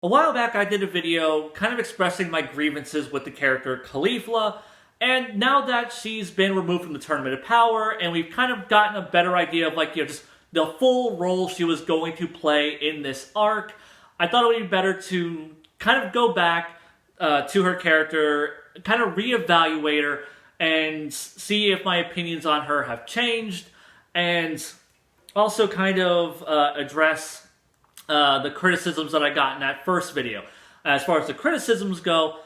A while back, I did a video kind of expressing my grievances with the character Caulifla, and now that she's been removed from the Tournament of Power, and we've kind of gotten a better idea of, just the full role she was going to play in this arc, I thought it would be better to kind of go back to her character, kind of reevaluate her, and see if my opinions on her have changed, and also kind of address the criticisms that I got in that first video. As far as the criticisms go,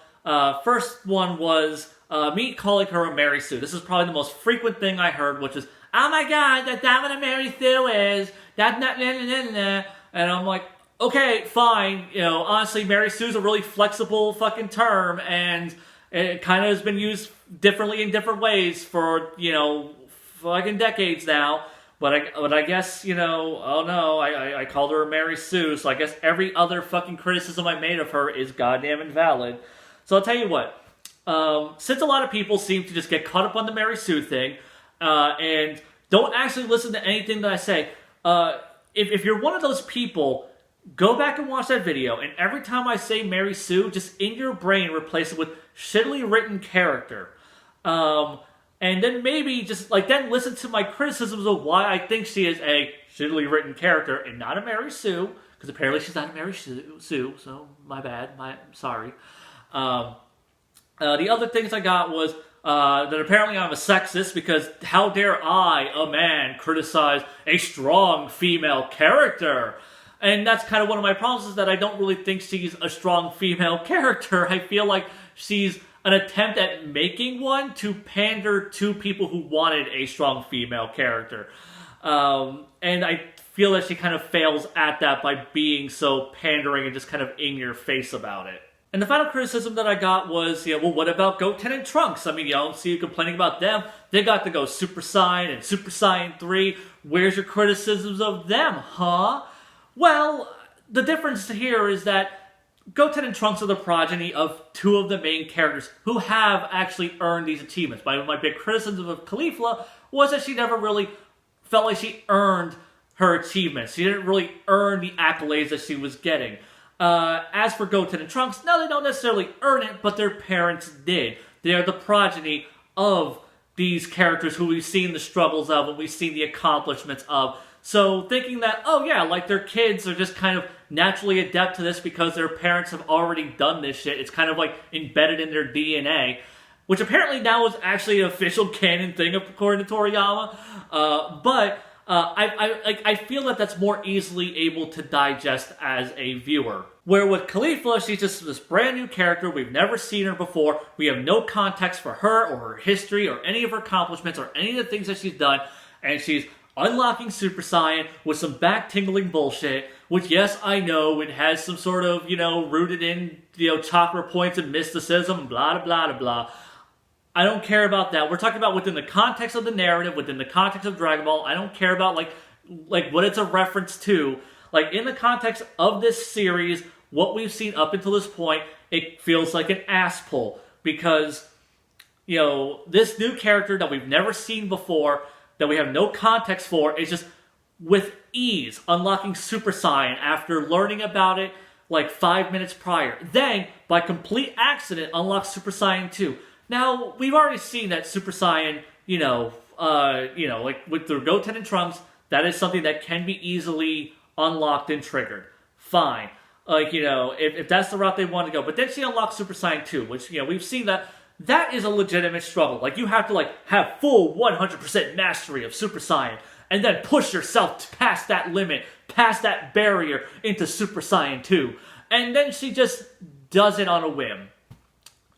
first one was me calling her a Mary Sue. This is probably the most frequent thing I heard, which is, "Oh my god, that's not what a Mary Sue is. That's not nah, nah, nah, nah." And I'm like, okay, fine. Honestly, Mary Sue's a really flexible fucking term, and it kind of has been used differently in different ways for, fucking decades now. But I guess, oh no, I called her a Mary Sue, so I guess every other fucking criticism I made of her is goddamn invalid. So I'll tell you what, since a lot of people seem to just get caught up on the Mary Sue thing, and don't actually listen to anything that I say, if you're one of those people, go back and watch that video, and every time I say Mary Sue, just in your brain replace it with shittily written character. And then maybe just, then listen to my criticisms of why I think she is a shittily written character and not a Mary Sue, because apparently she's not a Mary Sue, so my bad, sorry. The other things I got was that apparently I'm a sexist, because how dare I, a man, criticize a strong female character? And that's kind of one of my problems, is that I don't really think she's a strong female character. I feel like she's an attempt at making one to pander to people who wanted a strong female character. And I feel that she kind of fails at that by being so pandering and just kind of in your face about it. And the final criticism that I got was, well, what about Goten and Trunks? I mean, you don't see you complaining about them. They got to go Super Saiyan and Super Saiyan 3. Where's your criticisms of them, huh? Well, the difference here is that Goten and Trunks are the progeny of two of the main characters who have actually earned these achievements. My big criticism of Caulifla was that she never really felt like she earned her achievements. She didn't really earn the accolades that she was getting. As for Goten and Trunks, no, they don't necessarily earn it, but their parents did. They are the progeny of these characters who we've seen the struggles of and we've seen the accomplishments of. So thinking that, oh yeah, their kids are just kind of naturally adept to this because their parents have already done this shit. It's kind of embedded in their DNA, which apparently now is actually an official canon thing according to Toriyama. But I feel that that's more easily able to digest as a viewer. Where with Caulifla, she's just this brand new character. We've never seen her before. We have no context for her or her history or any of her accomplishments or any of the things that she's done. And she's unlocking Super Saiyan with some back-tingling bullshit, which, yes, I know, it has some sort of, rooted in, chakra points and mysticism, blah, blah, blah, blah. I don't care about that. We're talking about within the context of the narrative, within the context of Dragon Ball. I don't care about, what it's a reference to. In the context of this series, what we've seen up until this point, it feels like an ass pull. Because, this new character that we've never seen before, that we have no context for, is just with ease unlocking Super Saiyan after learning about it 5 minutes prior. Then, by complete accident, unlocks Super Saiyan 2. Now, we've already seen that Super Saiyan, with the Goten and Trunks, that is something that can be easily unlocked and triggered. Fine. If that's the route they want to go. But then she unlocks Super Saiyan 2, which, we've seen that is a legitimate struggle. You have to, have full 100% mastery of Super Saiyan, and then push yourself past that limit, past that barrier into Super Saiyan 2. And then she just does it on a whim.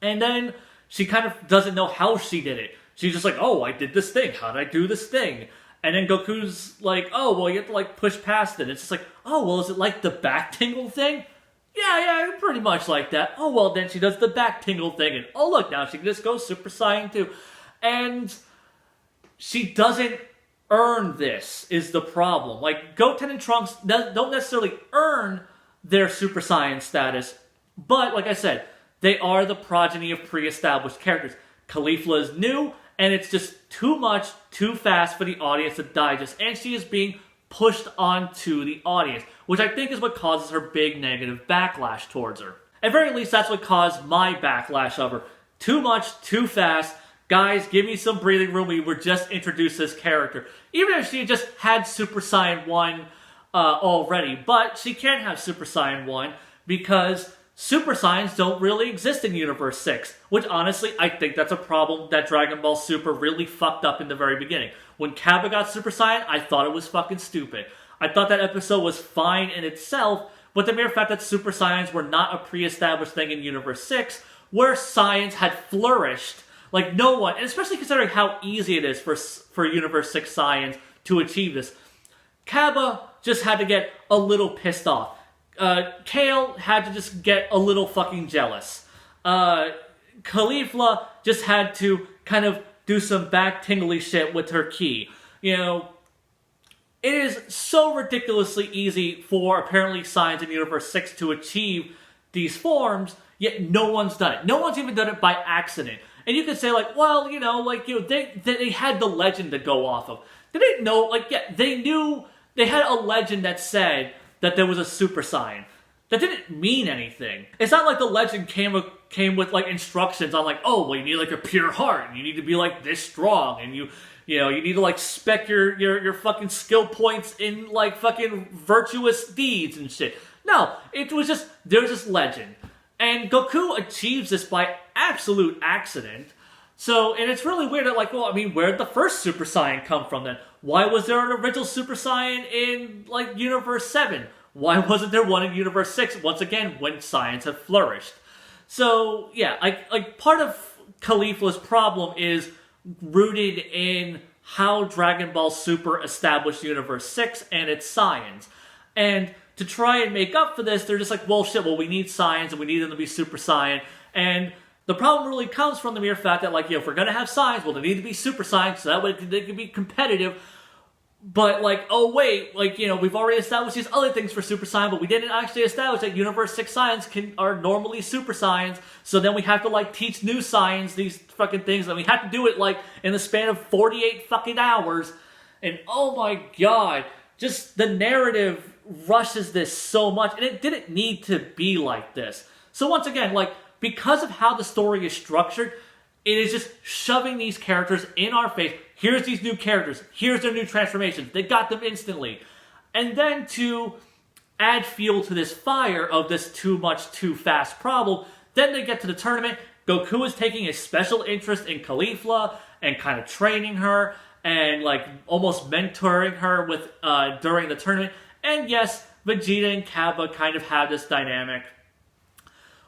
And then she kind of doesn't know how she did it. She's just oh, I did this thing. How did I do this thing? And then Goku's oh, well, you have to, push past it. It's just oh, well, is it the back tingle thing? Yeah, pretty much like that. Oh, well, then she does the back tingle thing, and oh, look, now she can just go Super Saiyan 2. And she doesn't earn this, is the problem. Goten and Trunks don't necessarily earn their Super Saiyan status, but, like I said, they are the progeny of pre-established characters. Caulifla is new, and it's just too much, too fast for the audience to digest, and she is being pushed onto the audience, which I think is what causes her big negative backlash towards her. At very least, that's what caused my backlash of her. Too much, too fast. Guys, give me some breathing room. We were just introduced this character. Even if she just had Super Saiyan 1 already. But she can't have Super Saiyan 1 because Super Saiyans don't really exist in Universe 6. Which, honestly, I think that's a problem that Dragon Ball Super really fucked up in the very beginning. When Kefla got Super Saiyan, I thought it was fucking stupid. I thought that episode was fine in itself, but the mere fact that Super Saiyans were not a pre-established thing in Universe 6, where Saiyans had flourished, like no one, and especially considering how easy it is for Universe 6 Saiyans to achieve this, Kaba just had to get a little pissed off. Kale had to just get a little fucking jealous. Caulifla just had to kind of do some back tingly shit with her ki. You know, it is so ridiculously easy for apparently Saiyans in Universe 6 to achieve these forms, yet no one's done it. No one's even done it by accident. And you could say, like, well, you know, like, you know, they had the legend to go off of. They didn't know, like, yeah, they knew, they had a legend that said that there was a Super Saiyan. That didn't mean anything. It's not like the legend came with, like, instructions on, like, oh, well, you need, like, a pure heart, and you need to be, like, this strong, and you know, you need to, like, spec your fucking skill points in, like, fucking virtuous deeds and shit. No, it was just, there's this legend. And Goku achieves this by absolute accident. So, and it's really weird that, like, well, I mean, where did the first Super Saiyan come from then? Why was there an original Super Saiyan in, like, Universe 7? Why wasn't there one in Universe 6? Once again, when Saiyans had flourished. So, yeah, like part of Caulifla's problem is rooted in how Dragon Ball Super established Universe 6 and its Saiyans. And to try and make up for this, they're just like, well, shit, well, we need Saiyans and we need them to be Super Saiyan. And the problem really comes from the mere fact that, like, you know, if we're going to have Saiyans, well, they need to be Super Saiyans so that way they can be competitive. But, like, oh, wait, like, you know, we've already established these other things for Super Saiyan, but we didn't actually establish that Universe 6 Saiyans are normally Super Saiyans, so then we have to, like, teach new Saiyans these fucking things, and we have to do it, like, in the span of 48 fucking hours. And, oh my god, just the narrative rushes this so much, and it didn't need to be like this. So once again, like, because of how the story is structured, it is just shoving these characters in our face. Here's these new characters. Here's their new transformations. They got them instantly. And then to add fuel to this fire of this too much, too fast problem, then they get to the tournament. Goku is taking a special interest in Caulifla and kind of training her and, like, almost mentoring her with during the tournament. And yes, Vegeta and Kappa kind of have this dynamic.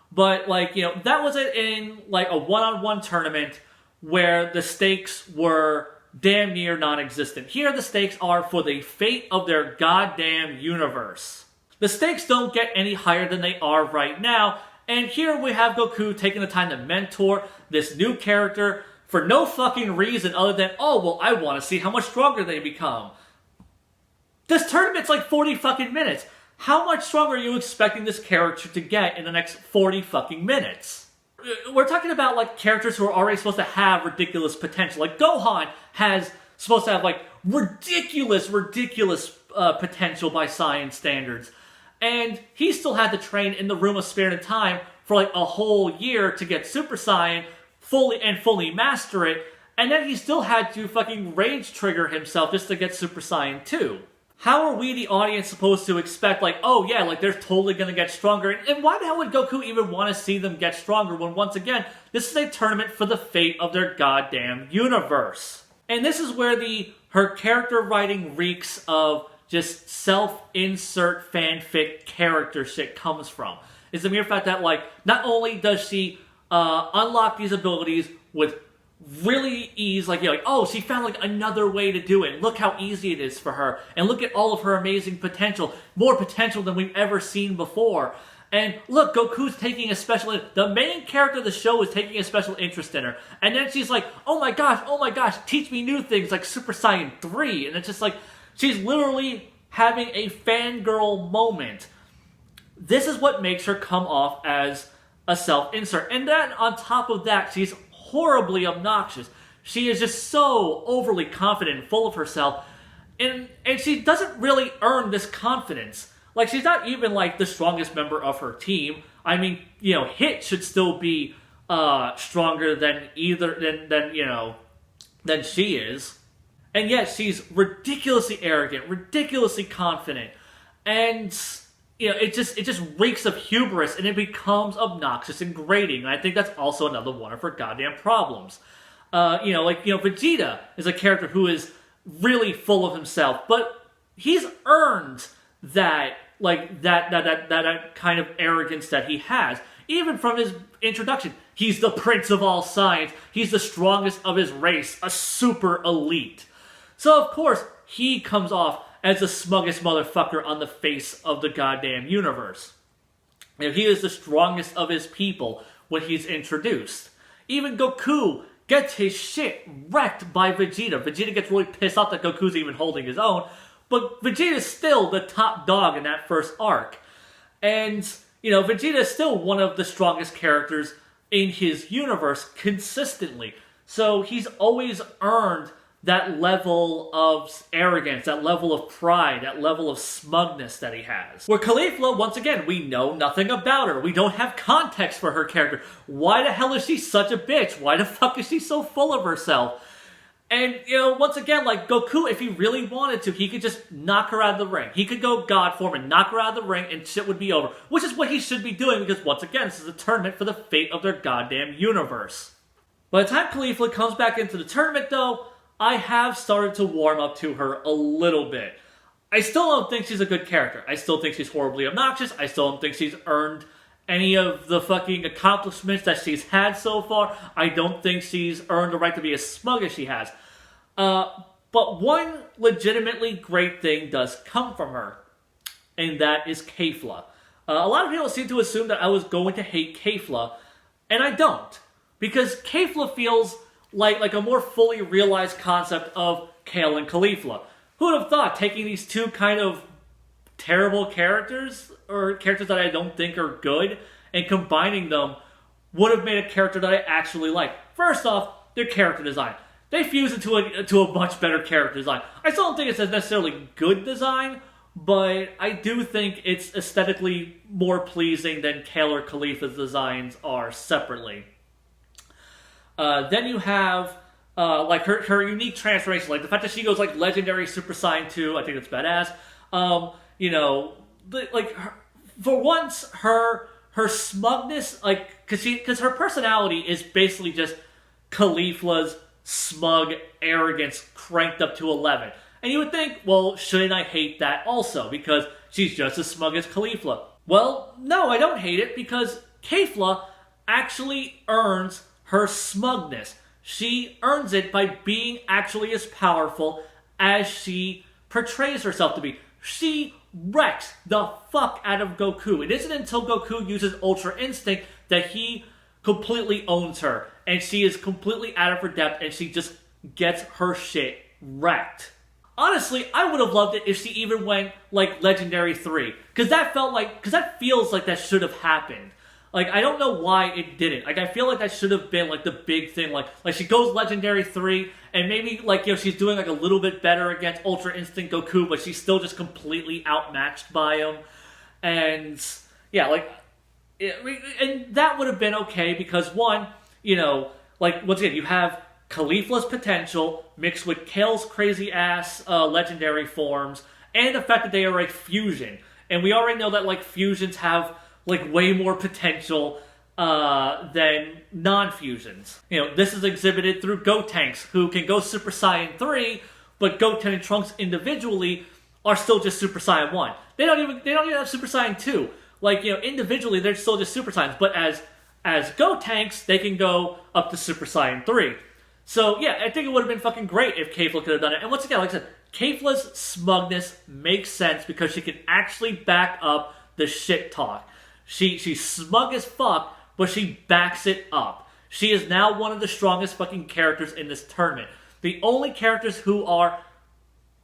But, like, you know, that was it in, like, a one-on-one tournament where the stakes were damn near non-existent. Here the stakes are for the fate of their goddamn universe. The stakes don't get any higher than they are right now, and here we have Goku taking the time to mentor this new character for no fucking reason other than, oh, well, I want to see how much stronger they become. This tournament's like 40 fucking minutes. How much stronger are you expecting this character to get in the next 40 fucking minutes? We're talking about, like, characters who are already supposed to have ridiculous potential. Like, Gohan supposed to have, like, ridiculous potential by Saiyan standards. And he still had to train in the Room of Spirit and Time for, like, a whole year to get Super Saiyan fully master it. And then he still had to fucking rage trigger himself just to get Super Saiyan 2. How are we, the audience, supposed to expect, like, oh yeah, like, they're totally gonna get stronger? And why the hell would Goku even want to see them get stronger when, once again, this is a tournament for the fate of their goddamn universe? And this is where her character writing reeks of just self-insert fanfic character shit comes from. It's the mere fact that, like, not only does she unlock these abilities with really ease, like, you know, like, oh, she found, like, another way to do it. Look how easy it is for her. And look at all of her amazing potential. More potential than we've ever seen before. And look, Goku's taking a special... The main character of the show is taking a special interest in her. And then she's like, oh my gosh, teach me new things like Super Saiyan 3. And it's just like, she's literally having a fangirl moment. This is what makes her come off as a self-insert. And then on top of that, she's horribly obnoxious. She is just so overly confident and full of herself. And she doesn't really earn this confidence. Like, she's not even, like, the strongest member of her team. I mean, Hit should still be stronger than than she is. And yet she's ridiculously arrogant, ridiculously confident. And, it just reeks of hubris, and it becomes obnoxious and grating. And I think that's also another one of her goddamn problems. Vegeta is a character who is really full of himself, but he's earned that kind of arrogance that he has. Even from his introduction, he's the prince of all science, he's the strongest of his race, a super elite. So of course, he comes off as the smuggest motherfucker on the face of the goddamn universe. He is the strongest of his people when he's introduced. Even Goku gets his shit wrecked by Vegeta. Vegeta gets really pissed off that Goku's even holding his own, but Vegeta's still the top dog in that first arc. And, Vegeta is still one of the strongest characters in his universe consistently. So he's always earned that level of arrogance, that level of pride, that level of smugness that he has. Where Caulifla, once again, we know nothing about her. We don't have context for her character. Why the hell is she such a bitch? Why the fuck is she so full of herself? And, once again, like, Goku, if he really wanted to, he could just knock her out of the ring. He could go God form and knock her out of the ring and shit would be over. Which is what he should be doing because, once again, this is a tournament for the fate of their goddamn universe. By the time Caulifla comes back into the tournament, though, I have started to warm up to her a little bit. I still don't think she's a good character. I still think she's horribly obnoxious. I still don't think she's earned any of the fucking accomplishments that she's had so far. I don't think she's earned the right to be as smug as she has. But one legitimately great thing does come from her, and that is Kefla. A lot of people seem to assume that I was going to hate Kefla, and I don't. Because Kefla feels like a more fully realized concept of Kale and Caulifla. Who would have thought taking these two kind of terrible characters, or characters that I don't think are good, and combining them would have made a character that I actually like. First off, their character design. They fuse into a much better character design. I still don't think it's a necessarily good design, but I do think it's aesthetically more pleasing than Kale or Caulifla's designs are separately. Then you have her unique transformation, like the fact that she goes like Legendary Super Saiyan 2. I think that's badass. For once, her smugness, because her personality is basically just Caulifla's smug arrogance cranked up to 11. And you would think, well, shouldn't I hate that also because she's just as smug as Caulifla? Well, no, I don't hate it because Kefla actually earns her smugness. She earns it by being actually as powerful as she portrays herself to be. She wrecks the fuck out of Goku. It isn't until Goku uses Ultra Instinct that he completely owns her. And she is completely out of her depth and she just gets her shit wrecked. Honestly, I would have loved it if she even went like Legendary 3. Because that feels like that should have happened. Like, I don't know why it didn't. Like, I feel like that should have been, like, the big thing. Like she goes Legendary 3, and maybe, she's doing, like, a little bit better against Ultra Instinct Goku, but she's still just completely outmatched by him. And, yeah, and that would have been okay, because, one, once again, you have Caulifla's potential mixed with Kale's crazy-ass legendary forms, and the fact that they are a fusion. And we already know that, fusions have way more potential than non-fusions. This is exhibited through Gotenks, who can go Super Saiyan 3, but Goten and Trunks individually are still just Super Saiyan 1. They don't even have Super Saiyan 2. Individually they're still just Super Saiyans, but as Gotenks, they can go up to Super Saiyan 3. So yeah, I think it would have been fucking great if Kefla could have done it. And once again, like I said, Kefla's smugness makes sense because she can actually back up the shit talk. She's smug as fuck, but she backs it up. She is now one of the strongest fucking characters in this tournament. The only characters who are,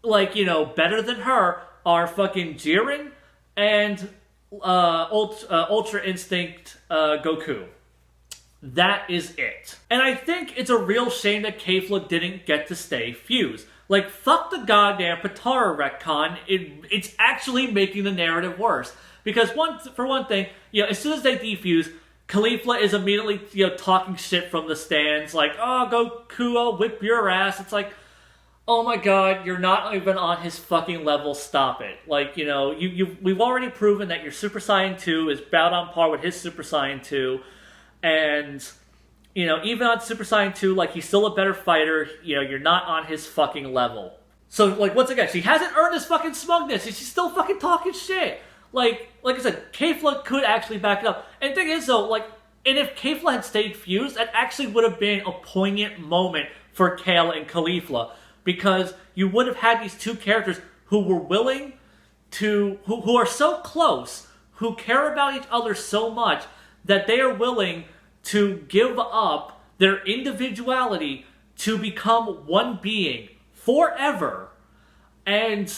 better than her are fucking Jiren and Ultra Instinct Goku. That is it. And I think it's a real shame that Kefla didn't get to stay fused. Like, fuck the goddamn Patara retcon. It's actually making the narrative worse. Because for one thing, as soon as they defuse, Caulifla is immediately, talking shit from the stands, like, oh, Goku, I'll whip your ass. It's like, oh my god, you're not even on his fucking level, stop it. Like, we've already proven that your Super Saiyan 2 is about on par with his Super Saiyan 2, and, even on Super Saiyan 2, like, he's still a better fighter, you're not on his fucking level. So, like, once again, she hasn't earned his fucking smugness, and she's still fucking talking shit. Like I said, Kefla could actually back it up. And the thing is, though, and if Kefla had stayed fused, that actually would have been a poignant moment for Kale and Caulifla. Because you would have had these two characters who were willing to, who are so close, who care about each other so much, that they are willing to give up their individuality to become one being forever. And,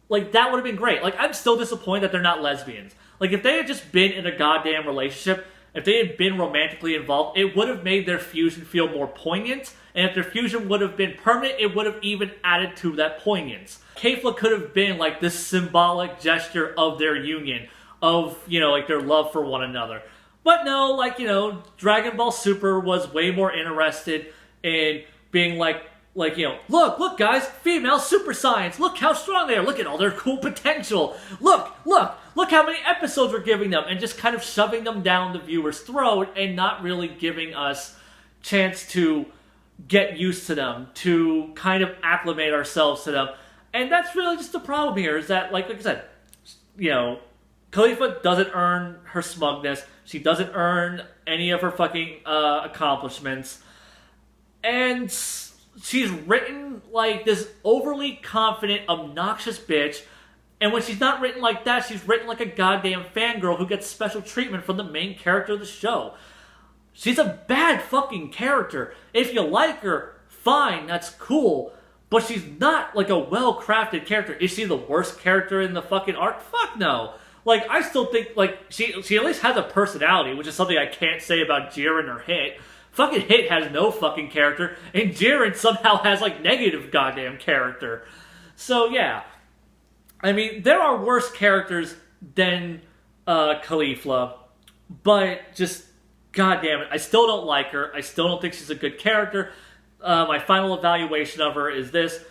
that would have been great. I'm still disappointed that they're not lesbians. If they had just been in a goddamn relationship, if they had been romantically involved, it would have made their fusion feel more poignant, and if their fusion would have been permanent, it would have even added to that poignance. Kefla could have been, this symbolic gesture of their union, of, their love for one another. But no, Dragon Ball Super was way more interested in being look guys, female Super Saiyans, look how strong they are, look at all their cool potential, look how many episodes we're giving them, and just kind of shoving them down the viewer's throat and not really giving us chance to get used to them, to kind of acclimate ourselves to them. And that's really just the problem here, is that, like I said, Caulifla doesn't earn her smugness, she doesn't earn any of her fucking accomplishments, and she's written like this overly confident, obnoxious bitch, and when she's not written like that, she's written like a goddamn fangirl who gets special treatment from the main character of the show. She's a bad fucking character. If you like her, fine, that's cool, but she's not a well-crafted character. Is she the worst character in the fucking arc? Fuck no. I still think, she at least has a personality, which is something I can't say about Jiren or Hit. Fucking Hit has no fucking character, and Jiren somehow has, negative goddamn character. So, yeah. I mean, there are worse characters than Caulifla, but just, goddamn it, I still don't like her. I still don't think she's a good character. My final evaluation of her is this.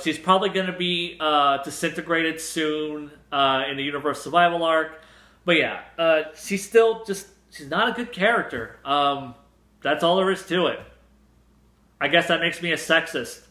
She's probably going to be disintegrated soon in the Universe Survival arc. But yeah, she's still she's not a good character. That's all there is to it. I guess that makes me a sexist.